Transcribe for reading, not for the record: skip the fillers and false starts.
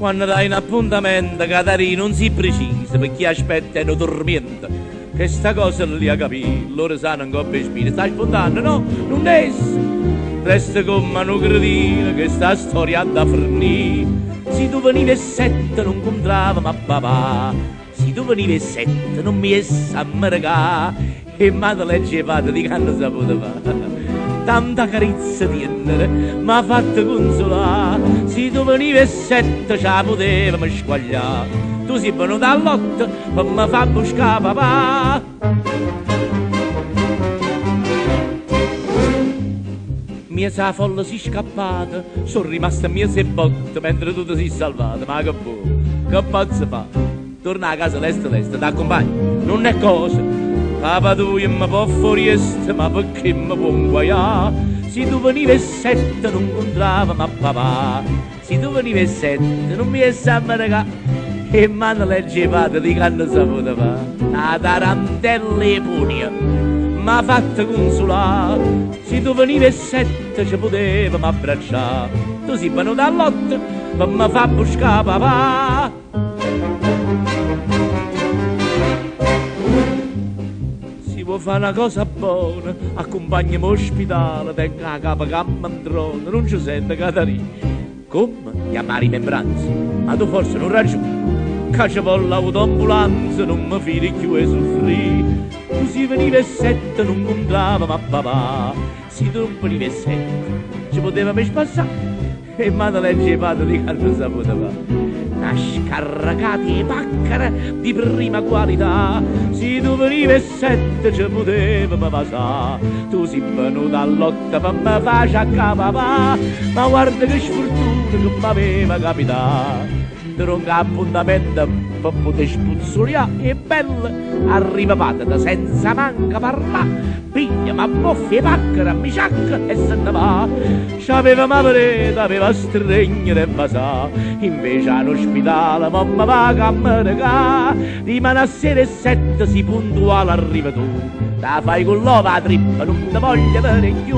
Quando dai un appuntamento, Catarina, non si precisa, per chi aspetta e non dormiente. Che sta cosa li ha capito, loro sanno che ho spine. Stai spontaneo, no? Non essi. Resta come un cretino che sta storia da fornire. Se tu venivi a 7 non incontrava ma papà. Se tu venivi a 7 non mi essa a mercà. E madre leggeva di che non saputo fare. Tanta carizza tenere m'ha fatto consolare. Se tu venivi a 7 ce la potevamo squagliare. Tu sei venuto all'8 per mi far buscare papà. Mia sa folla si scappata, sono rimasta mia se botte mentre tu ti sei salvata. Ma che buono, che pazzo fa? Torna a casa lesta, t'accompagno, non è cosa. Papà tu mi può fuori est, ma perché mi può inguaiare? Se tu venivi a 7 non incontrava ma papà. Se tu venivi a 7 non mi è raga. E mano leggevate di che hanno saputo fare. La tarantella e punia m'ha fatto consolare. Se tu venivi a 7 ci potevamo abbracciare. Tu sei venuto all'8 per mi far buscare papà. Vuoi fare una cosa buona, accompagnami all'ospedale, tenga la capa che mandrona, non ci sente Catarina. Come? Chiamare rimembranze? Ma tu forse non ragioni. Che ci vuole l'autoambulanza, non mi fidi più e soffrire. Tu si venivi a 7 non incontrava ma papà. Se tu non venivi a 7 ci potevamo spassare. E madre leggeva di che non saputo fare. Una scarracata di paccara di prima qualità. Se tu venivi a 7 ci potevamo passare. Tu sei venuto all'8 per me faccia a papà. Ma guarda che sfortuna che mi aveva capitato. Tronco appuntamento per poter spuzzoliare. E bella arriva patata senza manca parlare. Piglia ma boffi e paccara, mi ciacca e se ne va. C'aveva ma parete, aveva stregno e vasà. Invece all'ospedale mamma va a mercà. Rimane a 6 e 7 si puntuale arriva tu. La fai con l'ova trippa, non ti voglio vedere più.